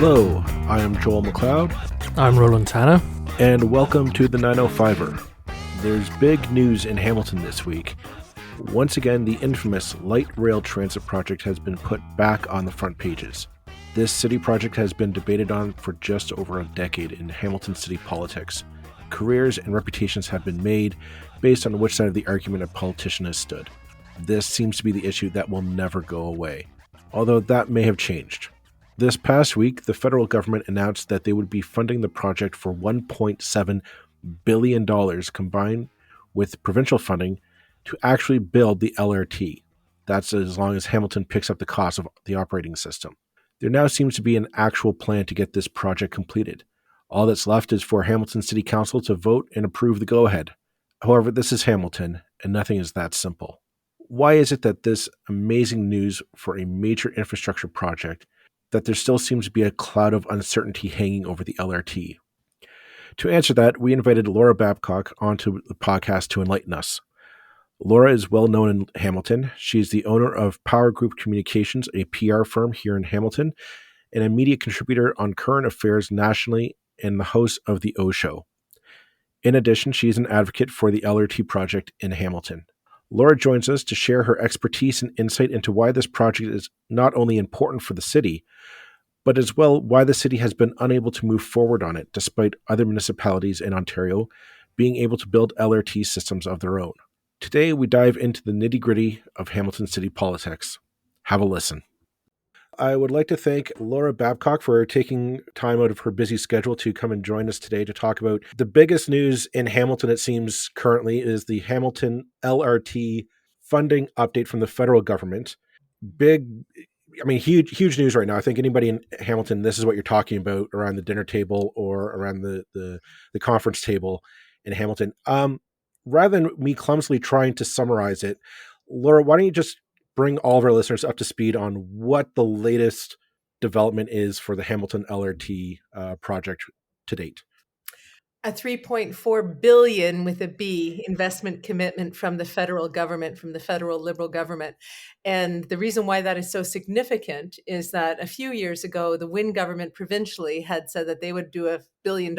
Hello, I am Joel McLeod. I'm Roland Tanner. And welcome to the 905er. There's big news in Hamilton this week. Once again, the infamous light rail transit project has been put back on the front pages. This city project has been debated on for just over a decade in Hamilton city politics. Careers and reputations have been made based on which side of the argument a politician has stood. This seems to be the issue that will never go away, although that may have changed. This past week, the federal government announced that they would be funding the project for $1.7 billion combined with provincial funding to actually build the LRT. That's as long as Hamilton picks up the cost of the operating system. There now seems to be an actual plan to get this project completed. All that's left is for Hamilton City Council to vote and approve the go-ahead. However, this is Hamilton, and nothing is that simple. Why is it that this amazing news for a major infrastructure project that there still seems to be a cloud of uncertainty hanging over the LRT? To answer that, we invited Laura Babcock onto the podcast to enlighten us. Laura is well known in Hamilton. She is the owner of Power Group Communications, a PR firm here in Hamilton, and a media contributor on current affairs nationally and the host of The O Show. In addition, she is an advocate for the LRT project in Hamilton. Laura joins us to share her expertise and insight into why this project is not only important for the city, but as well why the city has been unable to move forward on it despite other municipalities in Ontario being able to build LRT systems of their own. Today, we dive into the nitty-gritty of Hamilton city politics. Have a listen. I would like to thank Laura Babcock for taking time out of her busy schedule to come and join us today to talk about the biggest news in Hamilton, it seems currently, is the Hamilton LRT funding update from the federal government. Huge news right now. I think anybody in Hamilton, this is what you're talking about around the dinner table or around the conference table in Hamilton. Rather than me clumsily trying to summarize it, Laura, why don't you just bring all of our listeners up to speed on what the latest development is for the Hamilton LRT project to date? A $3.4 billion with a B investment commitment from the federal government, from the federal Liberal government. And the reason why that is so significant is that a few years ago, the Wynne government provincially had said that they would do $1 billion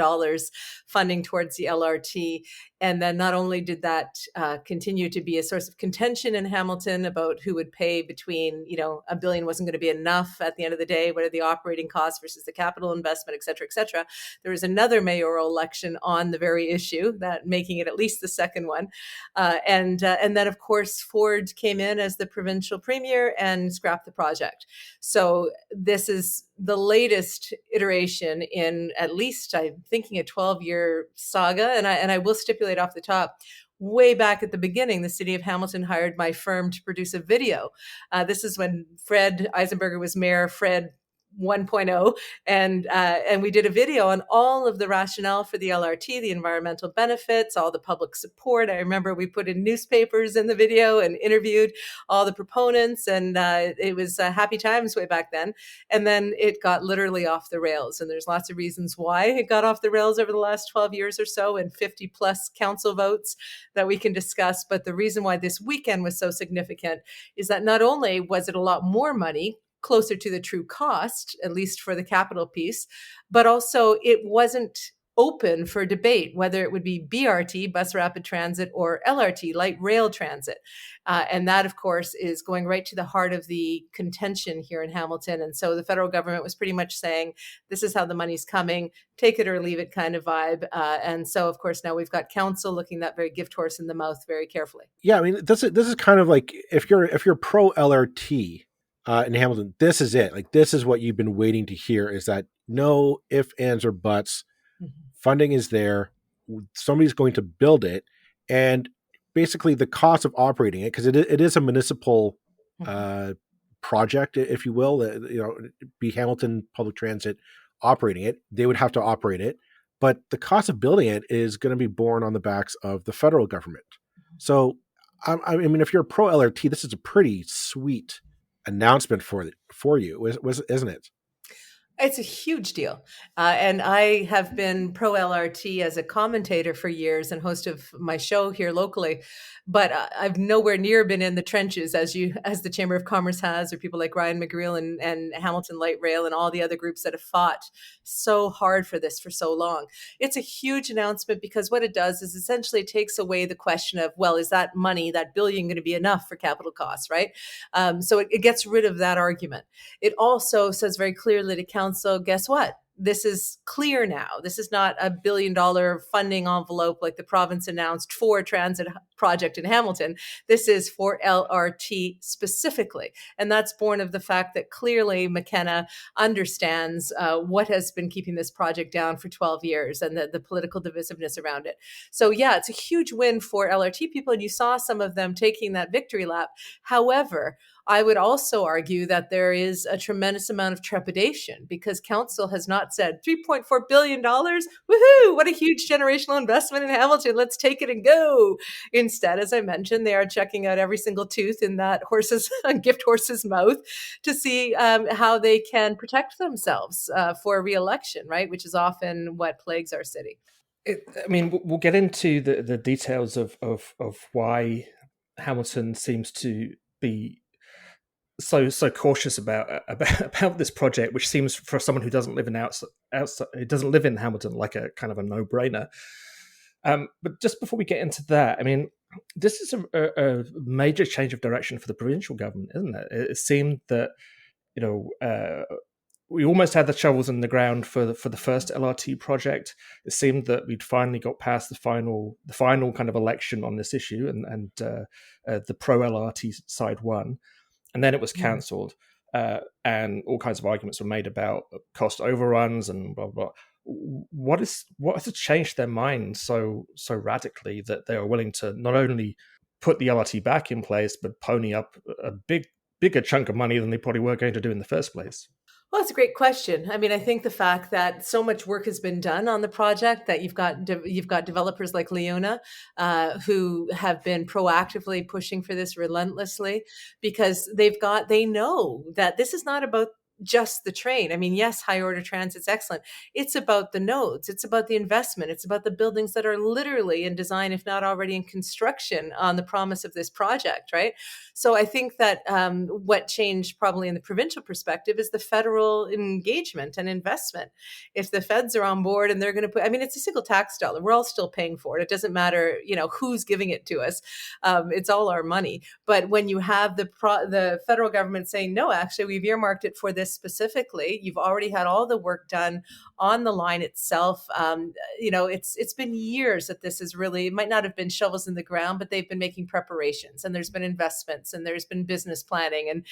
funding towards the LRT. And then not only did that continue to be a source of contention in Hamilton about who would pay between, $1 billion wasn't going to be enough at the end of the day. What are the operating costs versus the capital investment, et cetera, et cetera. There was another mayoral election on the very issue, that making it at least the second one. And then, of course, Ford came in as the provincial premier and scrapped the project. So this is the latest iteration in at least, I'm thinking, a 12-year saga. And I will stipulate off the top, way back at the beginning, the city of Hamilton hired my firm to produce a video. This is when Fred Eisenberger was mayor, Fred 1.0, and we did a video on all of the rationale for the LRT, the environmental benefits, all the public support. I remember we put in newspapers in the video and interviewed all the proponents, and it was happy times way back then. And then it got literally off the rails, and there's lots of reasons why it got off the rails over the last 12 years or so, and 50 plus council votes that we can discuss. But the reason why this weekend was so significant is that not only was it a lot more money, closer to the true cost, at least for the capital piece, but also it wasn't open for debate whether it would be BRT, bus rapid transit, or LRT, light rail transit. And that, of course, is going right to the heart of the contention here in Hamilton. And so the federal government was pretty much saying, this is how the money's coming, take it or leave it kind of vibe. And so, of course, now we've got council looking that very gift horse in the mouth very carefully. Yeah, I mean, this is kind of like if you're pro LRT, in Hamilton, this is it. Like, this is what you've been waiting to hear, is that no ifs, ands, or buts. Mm-hmm. Funding is there. Somebody's going to build it. And basically the cost of operating it, because it is a municipal project, if you will, be Hamilton Public Transit operating it. They would have to operate it. But the cost of building it is going to be borne on the backs of the federal government. So, I mean, if you're a pro LRT, this is a pretty sweet announcement for you, isn't it? It's a huge deal. And I have been pro LRT as a commentator for years and host of my show here locally. But I've nowhere near been in the trenches as the Chamber of Commerce has, or people like Ryan McGreal and Hamilton Light Rail and all the other groups that have fought so hard for this for so long. It's a huge announcement because what it does is essentially it takes away the question of, well, is that money, that billion, going to be enough for capital costs, right? So it gets rid of that argument. It also says very clearly to council, guess what? This is clear now. This is not a $1 billion funding envelope like the province announced for a transit project in Hamilton. This is for LRT specifically. And that's born of the fact that clearly McKenna understands what has been keeping this project down for 12 years and the political divisiveness around it. So, yeah, it's a huge win for LRT people. And you saw some of them taking that victory lap. However, I would also argue that there is a tremendous amount of trepidation because council has not said $3.4 billion. Woohoo! What a huge generational investment in Hamilton. Let's take it and go. Instead, as I mentioned, they are checking out every single tooth in that gift horse's mouth to see how they can protect themselves for re-election, right? Which is often what plagues our city. We'll get into the details of why Hamilton seems to be so cautious about this project, which seems for someone who doesn't live who doesn't live in Hamilton like a kind of a no-brainer. But just before we get into that, this is a major change of direction for the provincial government, isn't it? It seemed that we almost had the shovels in the ground for the first LRT project. It seemed that we'd finally got past the final kind of election on this issue, and the pro LRT side won. And then it was cancelled, and all kinds of arguments were made about cost overruns and blah blah. What has changed their mind so radically that they are willing to not only put the LRT back in place, but pony up a bigger chunk of money than they probably were going to do in the first place? Well, that's a great question. I think the fact that so much work has been done on the project, that you've got developers like Leona who have been proactively pushing for this relentlessly because they know that this is not about just the train. Yes, high order transit's excellent. It's about the nodes. It's about the investment. It's about the buildings that are literally in design, if not already in construction, on the promise of this project, right? So I think that what changed probably in the provincial perspective is the federal engagement and investment. If the feds are on board and they're going to put, it's a single tax dollar. We're all still paying for it. It doesn't matter, who's giving it to us. It's all our money. But when you have the federal government saying, no, actually, we've earmarked it for this specifically, you've already had all the work done on the line itself. It's been years that this is really, it might not have been shovels in the ground, but they've been making preparations and there's been investments and there's been business planning. And,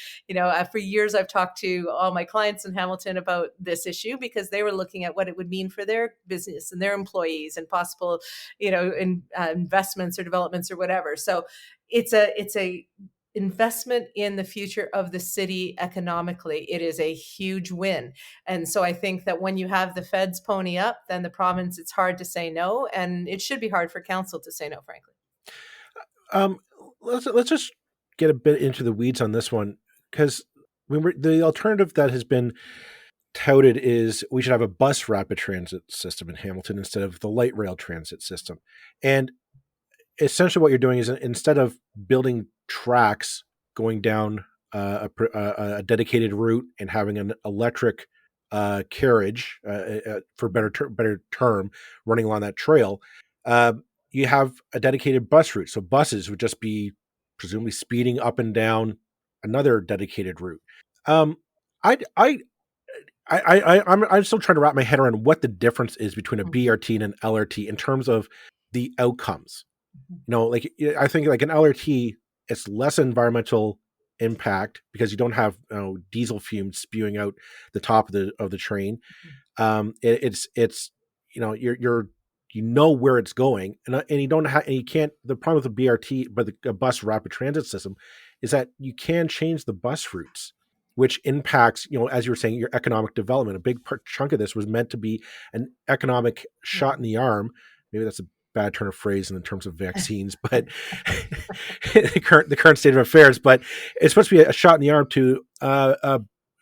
for years I've talked to all my clients in Hamilton about this issue because they were looking at what it would mean for their business and their employees and possible, investments or developments or whatever. So it's a investment in the future of the city economically. It is a huge win. And so I think that when you have the feds pony up, then the province, it's hard to say no. And it should be hard for council to say no, frankly. Let's just get a bit into the weeds on this one, because the alternative that has been touted is we should have a bus rapid transit system in Hamilton instead of the light rail transit system. And essentially what you're doing is instead of building tracks going down a dedicated route and having an electric carriage for better term running along that trail, you have a dedicated bus route. So buses would just be presumably speeding up and down another dedicated route. I'm still trying to wrap my head around what the difference is between a BRT and an LRT in terms of the outcomes. I think like an LRT, it's less environmental impact because you don't have diesel fumes spewing out the top of the train. It's you're where it's going, and you don't have, and you can't. The problem with the BRT, but the bus rapid transit system, is that you can change the bus routes, which impacts, as you were saying, your economic development. A big chunk of this was meant to be an economic shot in the arm. Maybe that's a bad turn of phrase in terms of vaccines, but the current state of affairs. But it's supposed to be a shot in the arm to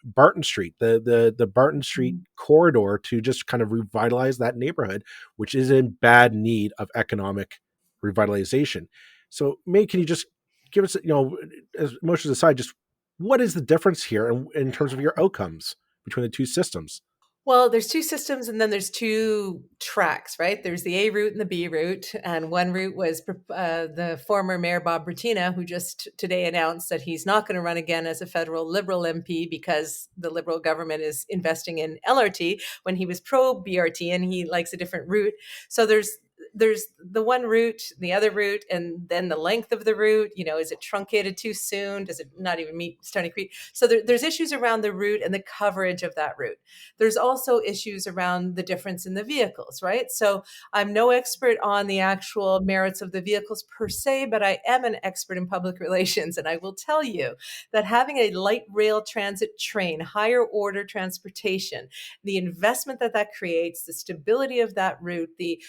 Barton Street, the Barton Street corridor, to just kind of revitalize that neighborhood, which is in bad need of economic revitalization. So, May, can you just give us, as emotions aside, just what is the difference here in terms of your outcomes between the two systems? Well, there's two systems and then there's two tracks, right? There's the A route and the B route. And one route was the former Mayor Bob Bertina, who just today announced that he's not going to run again as a federal Liberal MP because the Liberal government is investing in LRT when he was pro BRT and he likes a different route. So there's the one route, the other route, and then the length of the route. Is it truncated too soon? Does it not even meet Stony Creek? So there's issues around the route and the coverage of that route. There's also issues around the difference in the vehicles, right? So I'm no expert on the actual merits of the vehicles per se, but I am an expert in public relations. And I will tell you that having a light rail transit train, higher order transportation, the investment that creates, the stability of that route, the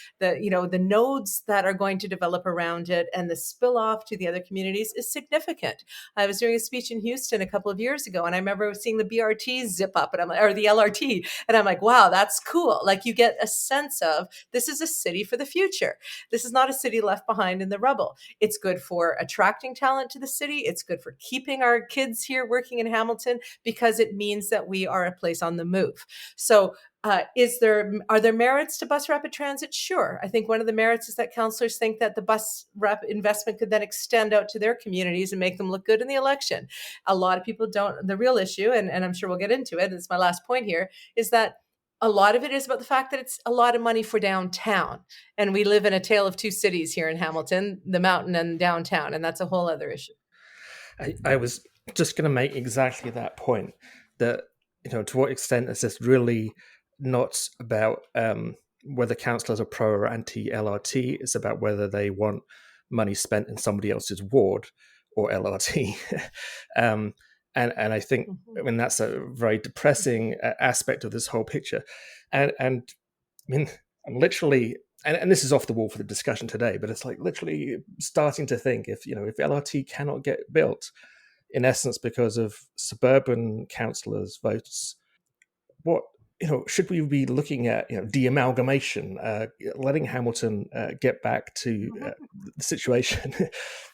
nodes that are going to develop around it, and the spill off to the other communities is significant. I was doing a speech in Houston a couple of years ago, and I remember seeing the BRT zip up, or the LRT, and I'm like, wow, that's cool. Like, you get a sense of this is a city for the future. This is not a city left behind in the rubble. It's good for attracting talent to the city. It's good for keeping our kids here working in Hamilton because it means that we are a place on the move. So are there merits to bus rapid transit? Sure. I think one of the merits is that councillors think that the bus rapid investment could then extend out to their communities and make them look good in the election. A lot of people don't. The real issue, and I'm sure we'll get into it, and it's my last point here, is that a lot of it is about the fact that it's a lot of money for downtown. And we live in a tale of two cities here in Hamilton, the mountain and downtown, and that's a whole other issue. I was just going to make exactly that point, that, to what extent is this really not about whether councillors are pro or anti-LRT. It's about whether they want money spent in somebody else's ward or LRT. And I think, that's a very depressing aspect of this whole picture. And I mean, I'm literally, and this is off the wall for the discussion today, but it's like literally starting to think, if LRT cannot get built, in essence because of suburban councillors' votes, what should we be looking at? De-amalgamation, letting Hamilton get back to the situation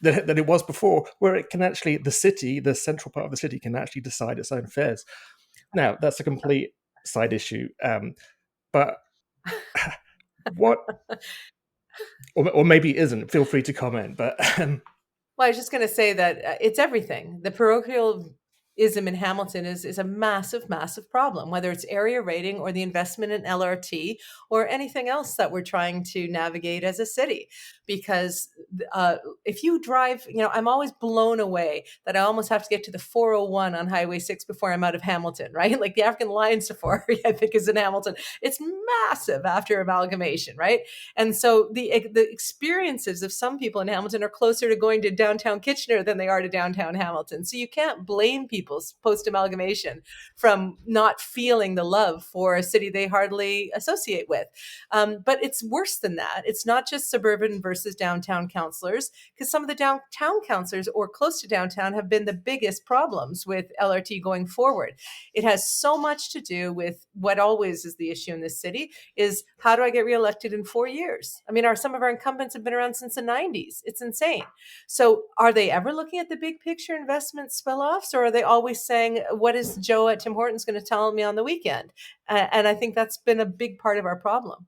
that it was before, where it can actually, the central part of the city, can actually decide its own affairs. Now, that's a complete side issue, but what, or maybe it isn't. Feel free to comment. But well, I was just going to say that it's everything. The parochial ism in Hamilton is a massive, massive problem, whether it's area rating or the investment in LRT or anything else that we're trying to navigate as a city. Because if you drive, I'm always blown away that I almost have to get to the 401 on Highway 6 before I'm out of Hamilton, right? Like the African Lion Safari, I think, is in Hamilton. It's massive after amalgamation, right? And so the experiences of some people in Hamilton are closer to going to downtown Kitchener than they are to downtown Hamilton. So you can't blame people post-amalgamation from not feeling the love for a city they hardly associate with. But it's worse than that. It's not just suburban versus downtown councillors, because some of the downtown councillors or close to downtown have been the biggest problems with LRT going forward. It has so much to do with what always is the issue in this city, is how do I get reelected in 4 years? I mean, some of our incumbents have been around since the 90s. It's insane. So are they ever looking at the big picture investment spill-offs, or are they always saying, what is Joe at Tim Hortons going to tell me on the weekend? And I think that's been a big part of our problem.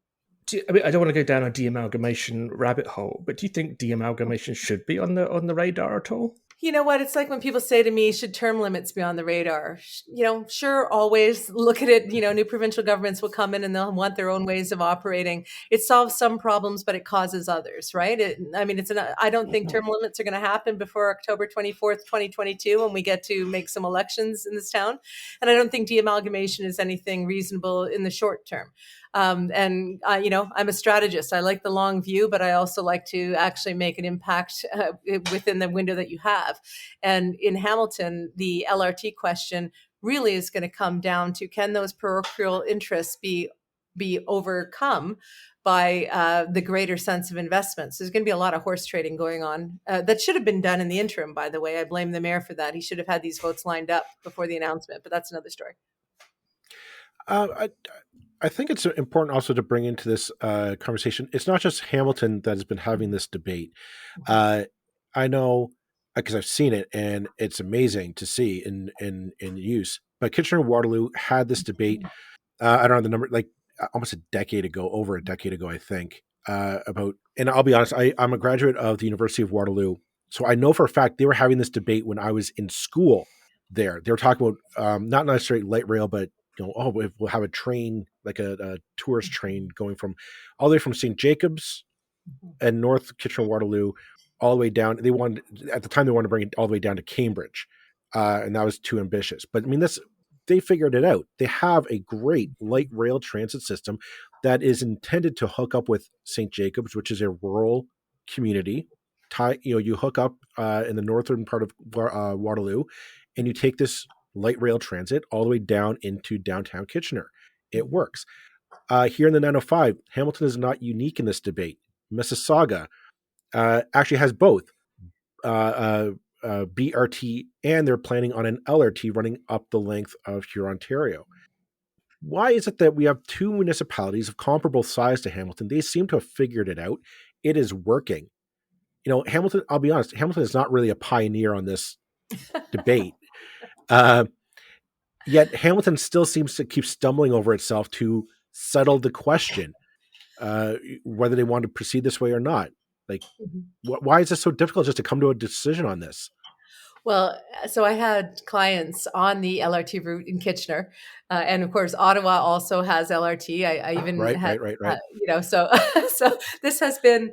I don't want to go down a de-amalgamation rabbit hole, but do you think de-amalgamation should be on the radar at all? You know what? It's like when people say to me, should term limits be on the radar? Sure, always look at it. New provincial governments will come in and they'll want their own ways of operating. It solves some problems, but it causes others, right? I don't think term limits are going to happen before October 24th, 2022, when we get to make some elections in this town. And I don't think de-amalgamation is anything reasonable in the short term. I'm a strategist. I like the long view, but I also like to actually make an impact within the window that you have. And in Hamilton, the LRT question really is going to come down to, can those parochial interests be be overcome by the greater sense of investment. So there's going to be a lot of horse trading going on. That should have been done in the interim, by the way. I blame the mayor for that. He should have had these votes lined up before the announcement, but that's another story. I think it's important also to bring into this conversation. It's not just Hamilton that has been having this debate. I know because I've seen it, and it's amazing to see in use. But Kitchener-Waterloo had this debate. I don't know the number, like almost over a decade ago, I think. About, and I'll be honest, I'm a graduate of the University of Waterloo, so I know for a fact they were having this debate when I was in school. There, they were talking about not necessarily light rail, but we'll have a train, like a tourist train going from all the way from St. Jacobs and North Kitchener-Waterloo all the way down. They wanted, at the time, they wanted to bring it all the way down to Cambridge, and that was too ambitious. But I mean, they figured it out. They have a great light rail transit system that is intended to hook up with St. Jacobs, which is a rural community. You hook up in the northern part of Waterloo, and you take this light rail transit all the way down into downtown Kitchener. It works. Here in the 905, Hamilton is not unique in this debate. Mississauga actually has both BRT, and they're planning on an LRT running up the length of Huron, Ontario. Why is it that we have two municipalities of comparable size to Hamilton? They seem to have figured it out. It is working. Hamilton, I'll be honest, Hamilton is not really a pioneer on this debate. Yet Hamilton still seems to keep stumbling over itself to settle the question, whether they want to proceed this way or not. Like, why is this so difficult just to come to a decision on this? Well, so I had clients on the LRT route in Kitchener, and of course, Ottawa also has LRT. I even had, right. So this has been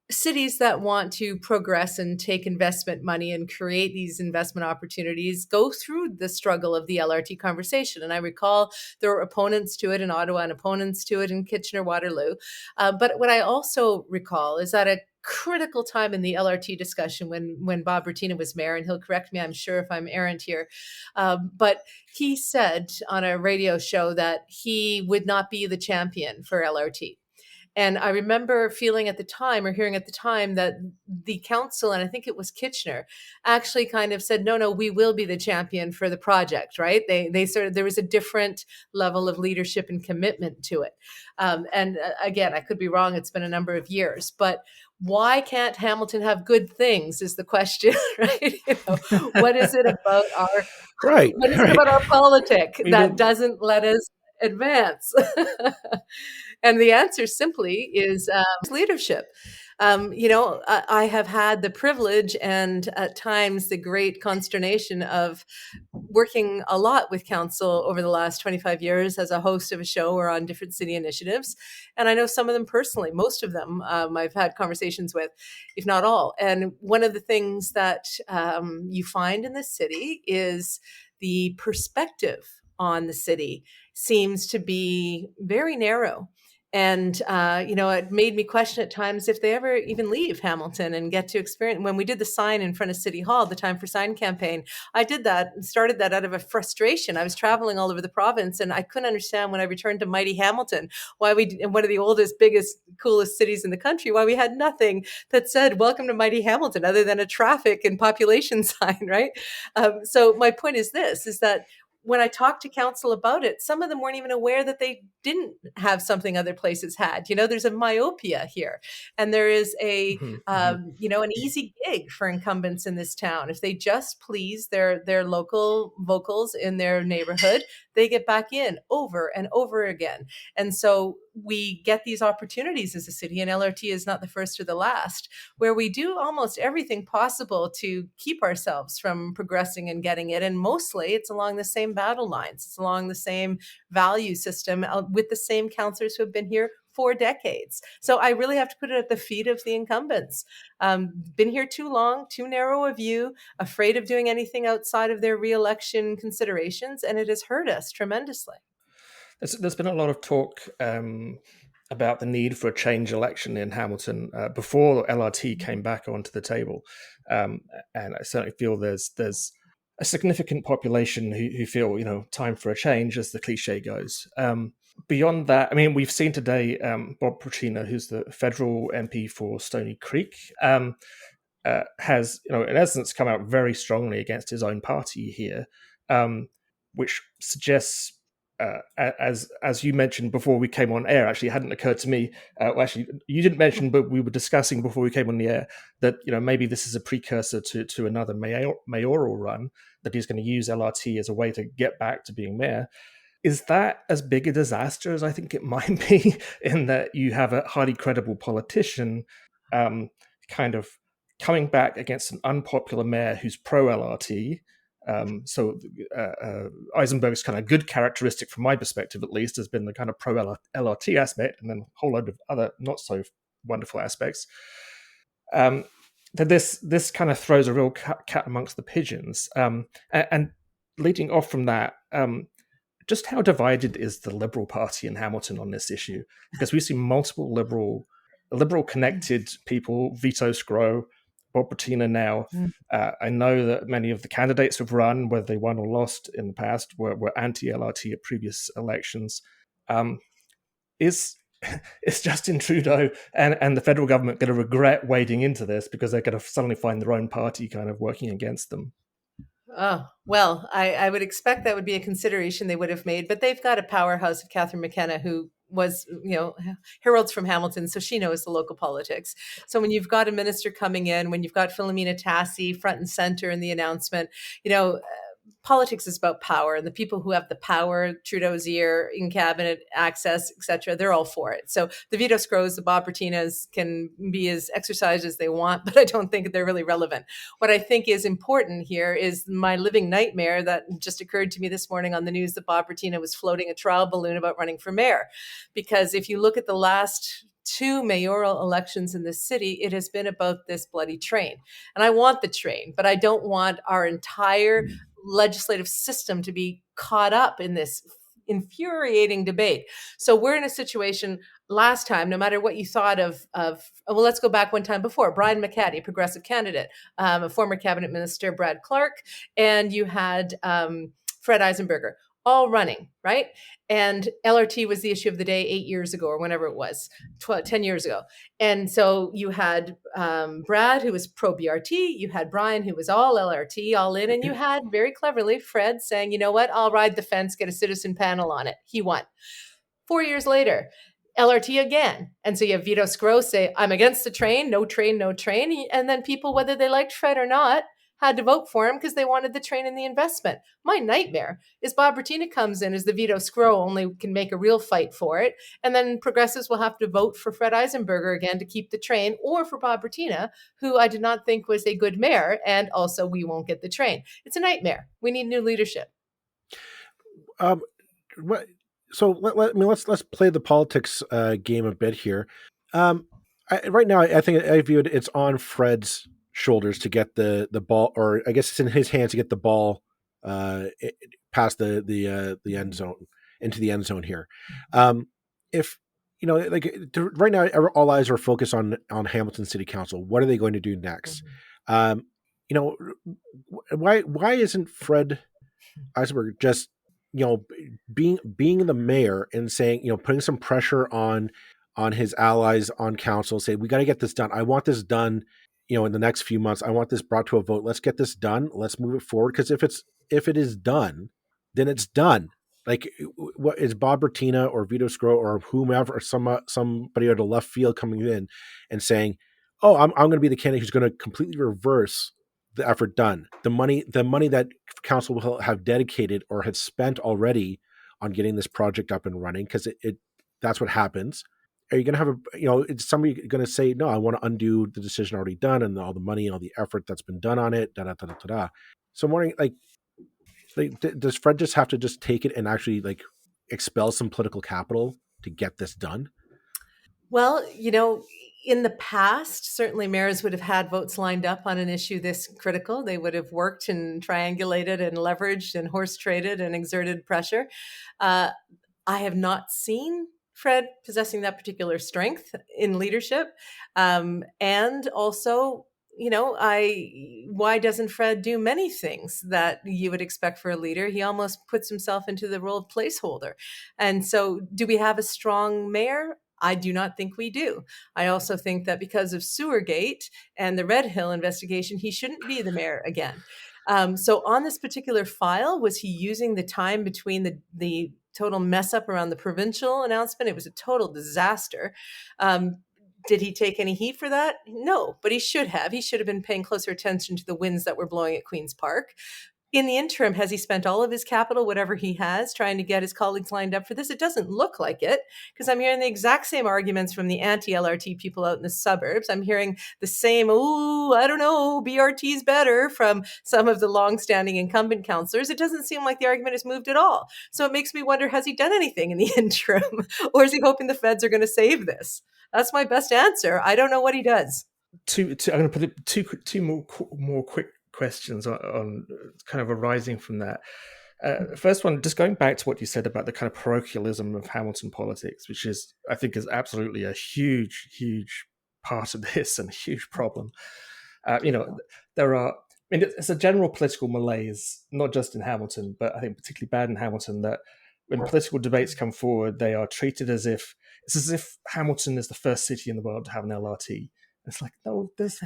cities that want to progress and take investment money and create these investment opportunities go through the struggle of the LRT conversation. And I recall there were opponents to it in Ottawa and opponents to it in Kitchener-Waterloo. But what I also recall is that a critical time in the LRT discussion when Bob Bertina was mayor, and he'll correct me, I'm sure, if I'm errant here, but he said on a radio show that he would not be the champion for LRT. And I remember feeling at the time, or hearing at the time, that the council, and I think it was Kitchener, actually kind of said, no, we will be the champion for the project, right? They sort of, there was a different level of leadership and commitment to it. And again, I could be wrong. It's been a number of years, but why can't Hamilton have good things is the question, right? What is it about about our politic that doesn't let us advance? And the answer simply is leadership. I have had the privilege and at times the great consternation of working a lot with council over the last 25 years as a host of a show or on different city initiatives. And I know some of them personally, most of them I've had conversations with, if not all. And one of the things that you find in this city is the perspective on the city seems to be very narrow. And, it made me question at times if they ever even leave Hamilton and get to experience. When we did the sign in front of City Hall, the Time for Sign campaign, I did that and started that out of a frustration. I was traveling all over the province, and I couldn't understand when I returned to mighty Hamilton, in one of the oldest, biggest, coolest cities in the country, why we had nothing that said, welcome to mighty Hamilton, other than a traffic and population sign, right? So my point is this, is that when I talked to council about it, some of them weren't even aware that they didn't have something other places had. There's a myopia here, and there is an easy gig for incumbents in this town. If they just please their local vocals in their neighborhood, they get back in over and over again. And so we get these opportunities as a city, and LRT is not the first or the last, where we do almost everything possible to keep ourselves from progressing and getting it. And mostly it's along the same battle lines. It's along the same value system with the same councillors who have been here for decades. So I really have to put it at the feet of the incumbents. Been here too long, too narrow a view, afraid of doing anything outside of their re-election considerations, and it has hurt us tremendously. There's been a lot of talk about the need for a change election in Hamilton before LRT came back onto the table, and I certainly feel there's a significant population who feel time for a change, as the cliche goes. Beyond that, I mean, we've seen today Bob Prucina, who's the federal MP for Stony Creek, has, in essence, come out very strongly against his own party here, which suggests, as you mentioned before we came on air, actually it hadn't occurred to me. Well, actually, you didn't mention, but we were discussing before we came on the air that maybe this is a precursor to another mayoral run, that he's going to use LRT as a way to get back to being mayor. Is that as big a disaster as I think it might be, in that you have a highly credible politician kind of coming back against an unpopular mayor who's pro-LRT? So Eisenberg's kind of good characteristic, from my perspective at least, has been the kind of pro-LRT aspect, and then a whole load of other not so wonderful aspects. That this kind of throws a real cat amongst the pigeons. And leading off from that, just how divided is the Liberal Party in Hamilton on this issue? Because we see multiple liberal connected people, Vito Scro, Bob Prucina now. I know that many of the candidates who've run, whether they won or lost in the past, were anti-LRT at previous elections. Is Justin Trudeau and the federal government going to regret wading into this because they're going to suddenly find their own party kind of working against them? Oh, well, I would expect that would be a consideration they would have made, but they've got a powerhouse of Catherine McKenna, who was, Harold's from Hamilton, so she knows the local politics. So when you've got a minister coming in, when you've got Philomena Tassi front and center in the announcement, politics is about power, and the people who have the power, Trudeau's ear in cabinet, access, etc., they're all for it. So the Vito Scros, the Bob Bertinas can be as exercised as they want, but I don't think they're really relevant. What I think is important here is my living nightmare that just occurred to me this morning on the news that Bob Bertina was floating a trial balloon about running for mayor. Because if you look at the last 2 mayoral elections in this city, it has been about this bloody train. And I want the train, but I don't want our entire legislative system to be caught up in this infuriating debate. So we're in a situation last time, no matter what you thought let's go back one time before. Brian McCaddy, progressive candidate, a former cabinet minister, Brad Clark, and you had Fred Eisenberger, all running, right? And LRT was the issue of the day 8 years ago, or whenever it was, 10 years ago. And so you had Brad, who was pro-BRT. You had Brian, who was all LRT, all in. And you had, very cleverly, Fred saying, you know what, I'll ride the fence, get a citizen panel on it. He won. 4 years later, LRT again. And so you have Vito Scro say, I'm against the train, no train, no train. And then people, whether they liked Fred or not, had to vote for him because they wanted the train and the investment. My nightmare is Bob Bertina comes in as the Vito Scro, only can make a real fight for it. And then progressives will have to vote for Fred Eisenberger again to keep the train, or for Bob Bertina, who I did not think was a good mayor. And also we won't get the train. It's a nightmare. We need new leadership. So let's play the politics game a bit here. Right now, I think I view it's on Fred's shoulders to get the ball, or I guess it's in his hands to get the ball past the end zone, into the end zone here. If right now, all eyes are focused on Hamilton City Council. What are they going to do next? Why isn't Fred Eisenberg just being the mayor and saying, putting some pressure on his allies on council, say, we got to get this done. I want this done, in the next few months. I want this brought to a vote. Let's get this done. Let's move it forward. Because if it is done, then it's done. Like, what is Bob Bertina or Vito Scro or whomever, or somebody out of left field coming in and saying, oh, I'm going to be the candidate who's going to completely reverse the effort done. The money that council will have dedicated or had spent already on getting this project up and running, because it that's what happens. Are you going to have is somebody going to say, no, I want to undo the decision already done and all the money and all the effort that's been done on it, So I'm wondering, does Fred just have to just take it and actually expel some political capital to get this done? Well, in the past, certainly mayors would have had votes lined up on an issue this critical. They would have worked and triangulated and leveraged and horse traded and exerted pressure. I have not seen Fred possessing that particular strength in leadership. And also, why doesn't Fred do many things that you would expect for a leader? He almost puts himself into the role of placeholder. And so do we have a strong mayor? I do not think we do. I also think that because of Sewergate and the Red Hill investigation, he shouldn't be the mayor again. So on this particular file, was he using the time between the total mess up around the provincial announcement? It was a total disaster. Did he take any heat for that? No, but he should have. He should have been paying closer attention to the winds that were blowing at Queen's Park. In the interim, has he spent all of his capital, whatever he has, trying to get his colleagues lined up for this? It doesn't look like it, because I'm hearing the exact same arguments from the anti-LRT people out in the suburbs. I'm hearing the same, oh, I don't know, BRT's better from some of the longstanding incumbent councillors. It doesn't seem like the argument has moved at all. So it makes me wonder, has he done anything in the interim? Or is he hoping the feds are going to save this? That's my best answer. I don't know what he does. I'm going to put it two more quick questions on kind of arising from that. First one, just going back to what you said about the kind of parochialism of Hamilton politics, which I think is absolutely a huge, huge part of this and a huge problem. It's a general political malaise, not just in Hamilton, but I think particularly bad in Hamilton, that when political debates come forward, they are treated as if Hamilton is the first city in the world to have an LRT. It's like, no, there's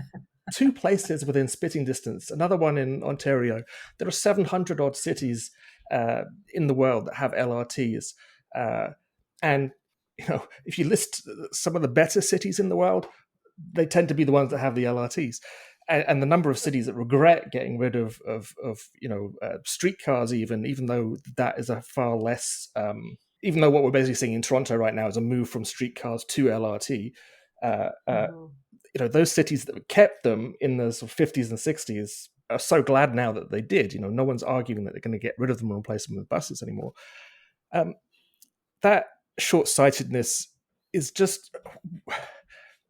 2 places within spitting distance, another one in Ontario. There are 700 odd cities in the world that have LRTs. And, if you list some of the better cities in the world, they tend to be the ones that have the LRTs. And the number of cities that regret getting rid of streetcars, even though that is a far less, even though what we're basically seeing in Toronto right now is a move from streetcars to LRT, those cities that kept them in the sort of 50s and 60s are so glad now that they did. No one's arguing that they're going to get rid of them and replace them with buses anymore. That short-sightedness is just...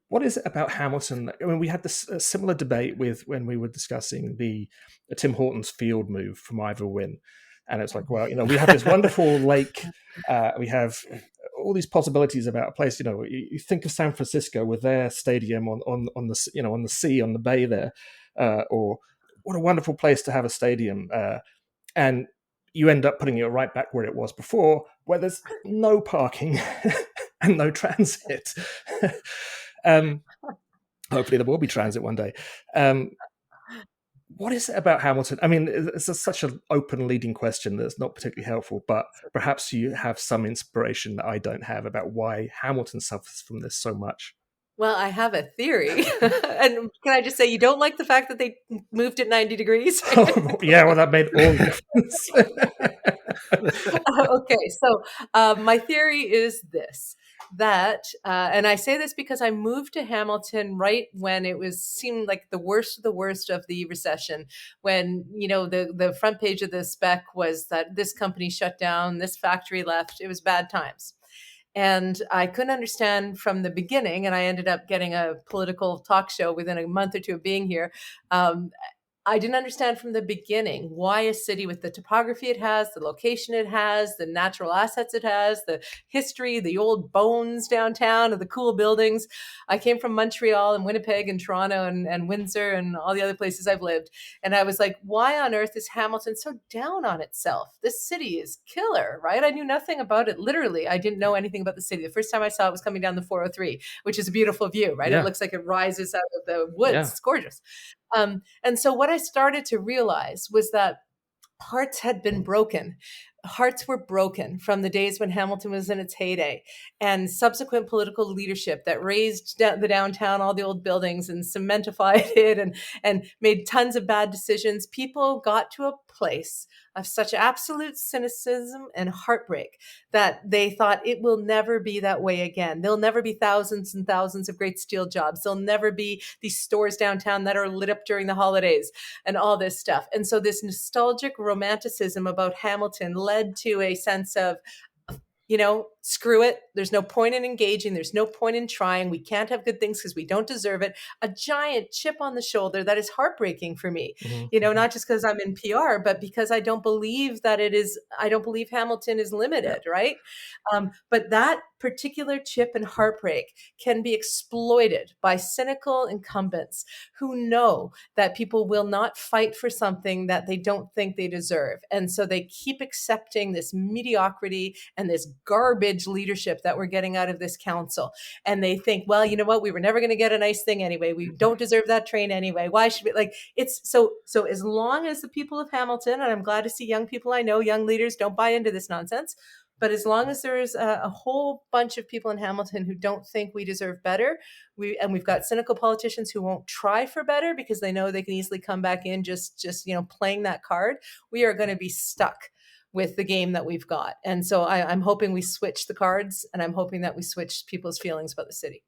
What is it about Hamilton? I mean, we had this similar debate when we were discussing the Tim Hortons field move from Ivor Wynne. And it's like, well, we have this wonderful lake. We have all these possibilities about a place. You think of San Francisco with their stadium on the sea, on the bay there, or what a wonderful place to have a stadium. And you end up putting it right back where it was before, where there's no parking and no transit. Hopefully there will be transit one day. What is it about Hamilton? I mean, it's such an open leading question that's not particularly helpful, but perhaps you have some inspiration that I don't have about why Hamilton suffers from this so much. Well, I have a theory. And can I just say, you don't like the fact that they moved it 90 degrees? Yeah, well, that made all the difference. Okay, so my theory is this. That, and I say this because I moved to Hamilton right when it seemed like the worst of the recession, when, the front page of the spec was that this company shut down, this factory left. It was bad times. And I couldn't understand from the beginning, and I ended up getting a political talk show within a month or two of being here. I didn't understand from the beginning why a city with the topography it has, the location it has, the natural assets it has, the history, the old bones downtown of the cool buildings. I came from Montreal and Winnipeg and Toronto and Windsor and all the other places I've lived. And I was like, why on earth is Hamilton so down on itself? This city is killer, right? I knew nothing about it. Literally, I didn't know anything about the city. The first time I saw it was coming down the 403, which is a beautiful view, right? Yeah. It looks like it rises out of the woods. Yeah. It's gorgeous. And so what I started to realize was that hearts had been broken. Hearts were broken from the days when Hamilton was in its heyday, and subsequent political leadership that raised the downtown, all the old buildings, and cementified it and made tons of bad decisions. People got to a place of such absolute cynicism and heartbreak that they thought it will never be that way again. There'll never be thousands and thousands of great steel jobs. There'll never be these stores downtown that are lit up during the holidays and all this stuff. And so this nostalgic romanticism about Hamilton led to a sense of, screw it. There's no point in engaging. There's no point in trying. We can't have good things because we don't deserve it. A giant chip on the shoulder that is heartbreaking for me, not just because I'm in PR, but because I don't believe Hamilton is limited, right? But that particular chip and heartbreak can be exploited by cynical incumbents who know that people will not fight for something that they don't think they deserve. And so they keep accepting this mediocrity and this garbage leadership that we're getting out of this council. And they think, well, you know what? We were never going to get a nice thing anyway. We don't deserve that train anyway. Why should we? Like, it's so as long as the people of Hamilton, and I'm glad to see young people I know, young leaders, don't buy into this nonsense. But as long as there's a whole bunch of people in Hamilton who don't think we deserve better, we've got cynical politicians who won't try for better because they know they can easily come back in just playing that card, we are going to be stuck with the game that we've got. And so I'm hoping we switch the cards, and I'm hoping that we switch people's feelings about the city.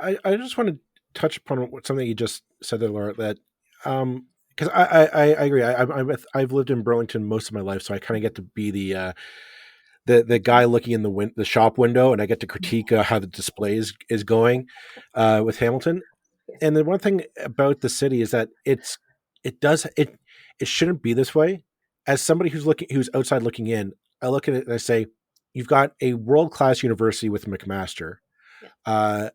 I just want to touch upon something you just said there, Laura, that because I agree. I've lived in Burlington most of my life, so I kind of get to be the guy looking in the shop window, and I get to critique how the display is going with Hamilton. And the one thing about the city is that it shouldn't be this way. As somebody who's outside looking in, I look at it and I say, you've got a world-class university with McMaster, a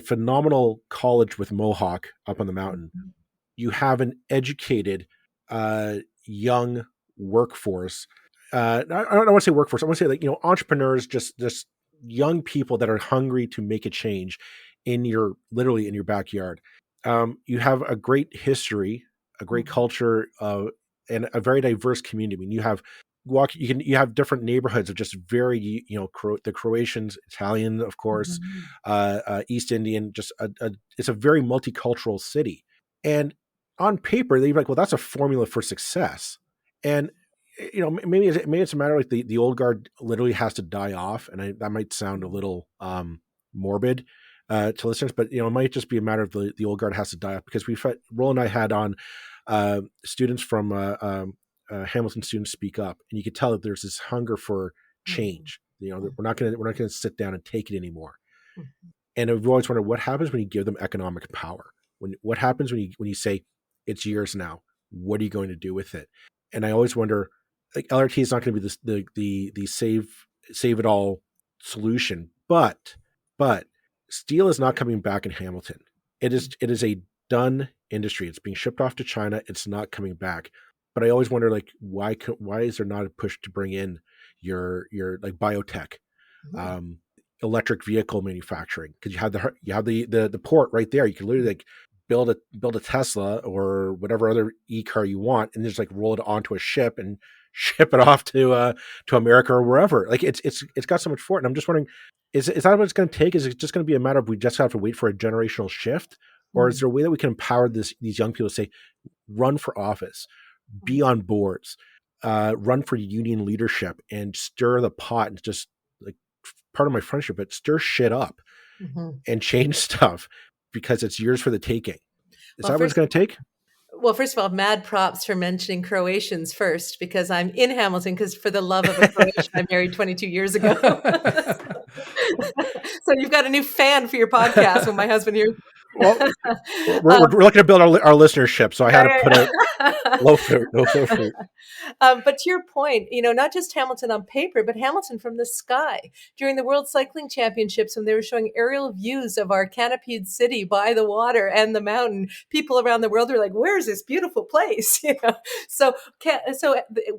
phenomenal college with Mohawk up on the mountain. You have an educated young workforce. I don't want to say workforce. I want to say entrepreneurs, just young people that are hungry to make a change literally in your backyard. You have a great history, a great culture, and a very diverse community. I mean, you have different neighborhoods of just very, the Croatians, Italian, of course, East Indian, it's a very multicultural city. And on paper, they're like, well, that's a formula for success. And maybe it's a matter like the old guard literally has to die off, and that might sound a little morbid to listeners, but it might just be a matter of the old guard has to die off, because Roll and I had on students from Hamilton students speak up, and you could tell that there's this hunger for change. That we're not going to sit down and take it anymore. And I've always wondered what happens when you give them economic power. What happens when you say it's yours now? What are you going to do with it? And I always wonder, like, LRT is not going to be the save it all solution, but steel is not coming back in Hamilton. It is a done industry. It's being shipped off to China. It's not coming back. But I always wonder, like, why is there not a push to bring in your like biotech, electric vehicle manufacturing? Because you have the port right there. You can literally like build a Tesla or whatever other e-car you want, and just like roll it onto a ship and ship it off to America or wherever. Like it's got so much for it. And I'm just wondering, is that what it's going to take? Is it just going to be a matter of we just have to wait for a generational shift, or is there a way that we can empower these young people to say, run for office, be on boards, run for union leadership, and stir the pot, and just like part of my friendship, but stir shit up and change stuff, because it's yours for the taking. Is that what it's going to take? Well, first of all, mad props for mentioning Croatians first, because I'm in Hamilton because for the love of a Croatian I married 22 years ago. So you've got a new fan for your podcast when my husband hears. Well, we're looking to build our listenership, so I had to put out low fruit. But to your point, not just Hamilton on paper, but Hamilton from the sky. During the World Cycling Championships, when they were showing aerial views of our canopied city by the water and the mountain, people around the world were like, "Where's this beautiful place?" So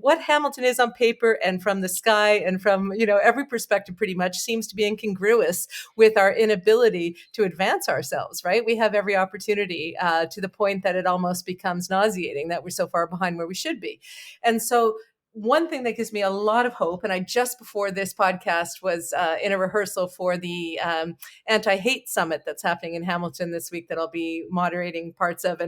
what Hamilton is on paper and from the sky and from every perspective, pretty much seems to be incongruous with our inability to advance ourselves. Right? We have every opportunity to the point that it almost becomes nauseating that we're so far behind where we should be. And so one thing that gives me a lot of hope, and I just before this podcast was in a rehearsal for the anti-hate summit that's happening in Hamilton this week that I'll be moderating parts of.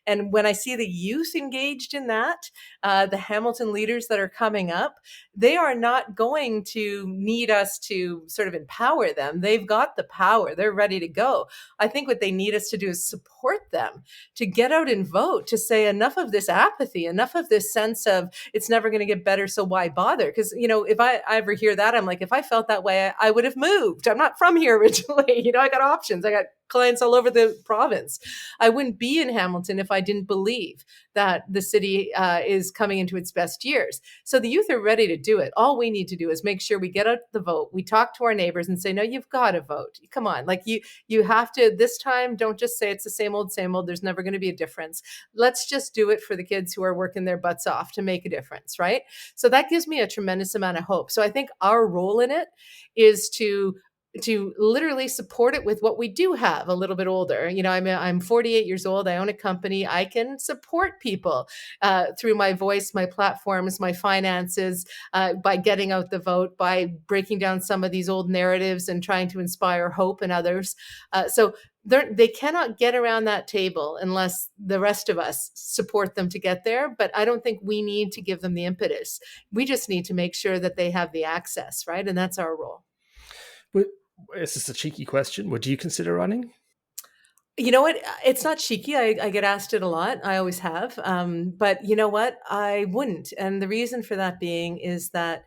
And when I see the youth engaged in that, the Hamilton leaders that are coming up, they are not going to need us to sort of empower them. They've got the power. They're ready to go. I think what they need us to do is support them, to get out and vote, to say enough of this apathy, enough of this sense of it's never going to get get better, so why bother? Because, if I ever hear that, I'm like, if I felt that way, I would have moved. I'm not from here originally. I got options. I got clients all over the province. I wouldn't be in Hamilton if I didn't believe that the city is coming into its best years. So the youth are ready to do it. All we need to do is make sure we get out the vote. We talk to our neighbors and say, no, you've got to vote. Come on. Like you have to, this time, don't just say it's the same old, same old. There's never going to be a difference. Let's just do it for the kids who are working their butts off to make a difference, right? So that gives me a tremendous amount of hope. So I think our role in it is to literally support it with what we do have a little bit older. I'm 48 years old. I own a company. I can support people through my voice, my platforms, my finances, by getting out the vote, by breaking down some of these old narratives and trying to inspire hope in others. So they cannot get around that table unless the rest of us support them to get there. But I don't think we need to give them the impetus. We just need to make sure that they have the access, right? And that's our role. This is a cheeky question. Would you consider running? You know what? It's not cheeky. I get asked it a lot. I always have. But you know what? I wouldn't. And the reason for that being is that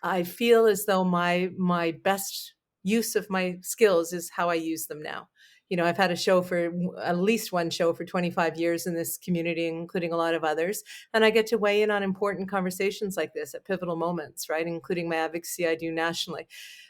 I feel as though my best use of my skills is how I use them now. I've had a show for at least one show for 25 years in this community, including a lot of others. And I get to weigh in on important conversations like this at pivotal moments, right? Including my advocacy I do nationally.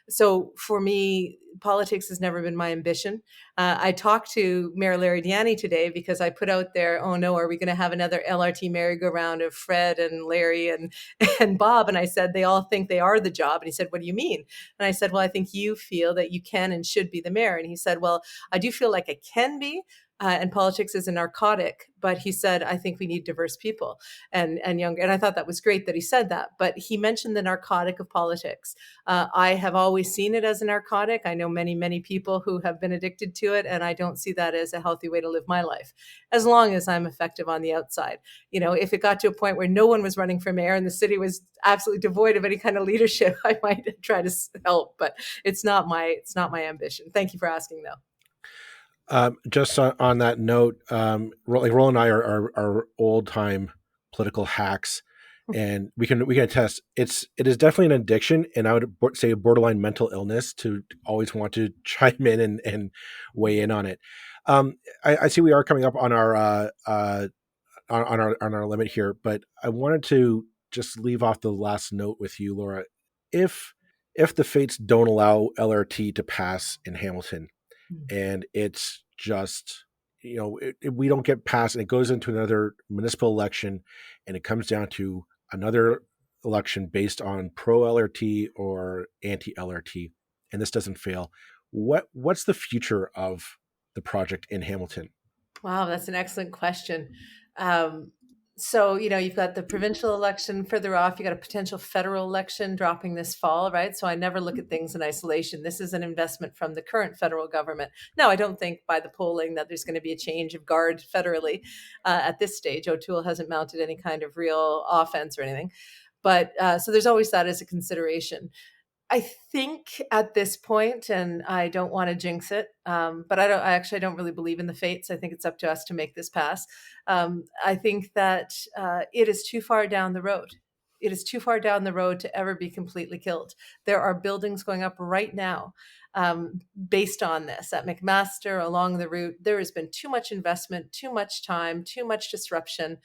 So for me, politics has never been my ambition. I talked to Mayor Larry Diani today because I put out there, oh no, are we going to have another LRT merry-go-round of Fred and Larry and Bob? And I said, they all think they are the job. And he said, what do you mean? And I said, well, I think you feel that you can and should be the mayor. And he said, well, I do feel like I can be. And politics is a narcotic, but he said, I think we need diverse people and younger. And I thought that was great that he said that. But he mentioned the narcotic of politics. I have always seen it as a narcotic. I know many, many people who have been addicted to it, and I don't see that as a healthy way to live my life, as long as I'm effective on the outside. If it got to a point where no one was running for mayor and the city was absolutely devoid of any kind of leadership, I might try to help, but it's not my ambition. Thank you for asking, though. Just on that note, Roland and I are old time political hacks, and we can attest it is definitely an addiction, and I would say a borderline mental illness to always want to chime in and weigh in on it. I see we are coming up on our on our limit here, but I wanted to just leave off the last note with you, Laura. If the fates don't allow LRT to pass in Hamilton, and it's just, we don't get past, and it goes into another municipal election, and it comes down to another election based on pro LRT or anti LRT, and this doesn't fail. What's the future of the project in Hamilton? Wow, that's an excellent question. So, you've got the provincial election further off. You got a potential federal election dropping this fall, right? So I never look at things in isolation. This is an investment from the current federal government. Now, I don't think by the polling that there's going to be a change of guard federally at this stage. O'Toole hasn't mounted any kind of real offense or anything. But so there's always that as a consideration. I think at this point, and I don't want to jinx it, but I don't really believe in the fates. I think it's up to us to make this pass. I think that it is too far down the road. It is too far down the road to ever be completely killed. There are buildings going up right now based on this at McMaster along the route. There has been too much investment, too much time, too much disruption.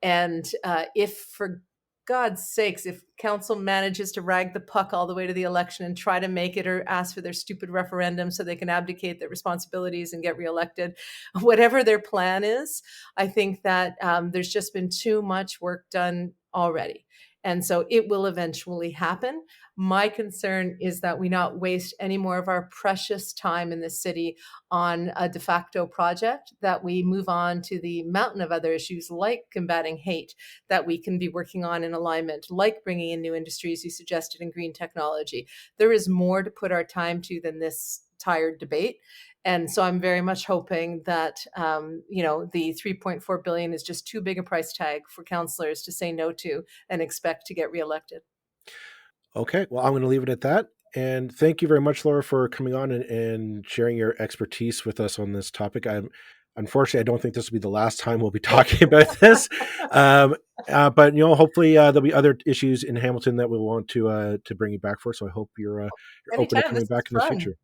And if for God's sakes, if council manages to rag the puck all the way to the election and try to make it or ask for their stupid referendum so they can abdicate their responsibilities and get reelected, whatever their plan is, I think that there's just been too much work done already. And so it will eventually happen. My concern is that we not waste any more of our precious time in the city on a de facto project, that we move on to the mountain of other issues like combating hate that we can be working on in alignment, like bringing in new industries you suggested in green technology. There is more to put our time to than this tired debate. And so I'm very much hoping that, the $3.4 billion is just too big a price tag for councillors to say no to and expect to get reelected. Okay, well, I'm going to leave it at that. And thank you very much, Laura, for coming on and sharing your expertise with us on this topic. Unfortunately, I don't think this will be the last time we'll be talking about this. But hopefully there'll be other issues in Hamilton that we'll want to bring you back for. So I hope you're open to coming back in the future.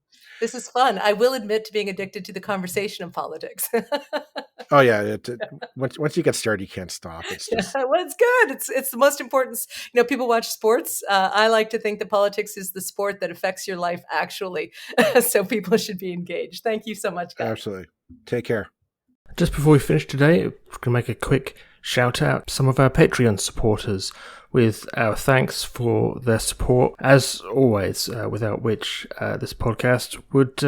This is fun. I will admit to being addicted to the conversation of politics. Oh yeah, once you get started, you can't stop. It's just well, it's good. It's the most important. People watch sports. I like to think that politics is the sport that affects your life actually. So people should be engaged. Thank you so much, guys. Absolutely. Take care. Just before we finish today, we're going to make a quick shout out to some of our Patreon supporters with our thanks for their support, as always, without which this podcast would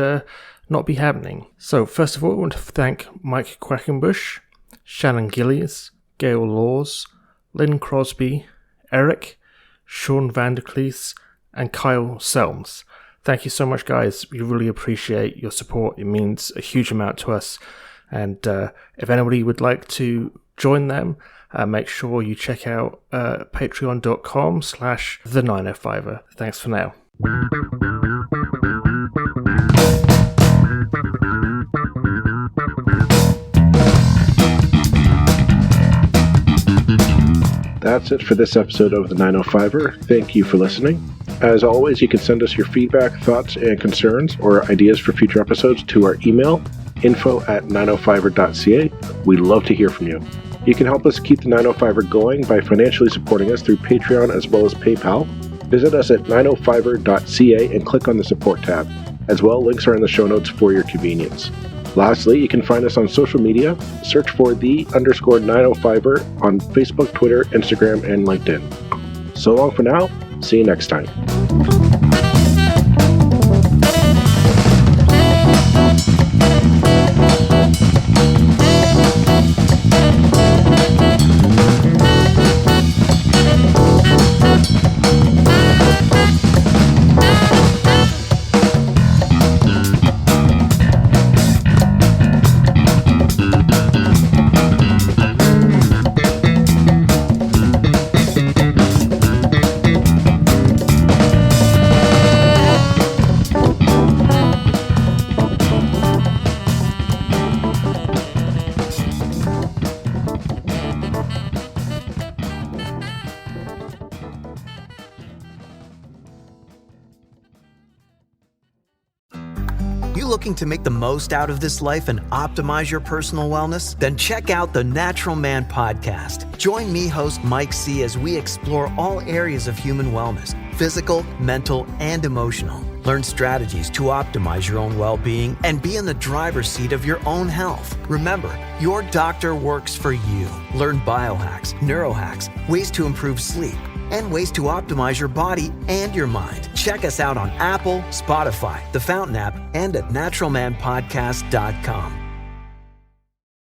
not be happening. So first of all, I want to thank Mike Quackenbush, Shannon Gillies, Gail Laws, Lynn Crosby, Eric, Sean Vandercleese, and Kyle Selms. Thank you so much, guys. We really appreciate your support. It means a huge amount to us. And if anybody would like to join them, make sure you check out patreon.com/the905er. Thanks for now. That's it for this episode of the 905er. Thank you for listening. As always, you can send us your feedback, thoughts, and concerns or ideas for future episodes to our email, info@905er.ca. We love to hear from you. You can help us keep the 905er going by financially supporting us through Patreon as well as PayPal. Visit us at 905er.ca and click on the support tab. As well, links are in the show notes for your convenience. Lastly, you can find us on social media. Search for _905er on Facebook, Twitter, Instagram, and LinkedIn. So long for now. See you next time. Looking to make the most out of this life and optimize your personal wellness? Then check out the Natural Man Podcast. Join me, host Mike C., as we explore all areas of human wellness, physical, mental, and emotional. Learn strategies to optimize your own well-being and be in the driver's seat of your own health. Remember, your doctor works for you. Learn biohacks, neurohacks, ways to improve sleep, and ways to optimize your body and your mind. Check us out on Apple, Spotify, the Fountain app, and at naturalmanpodcast.com.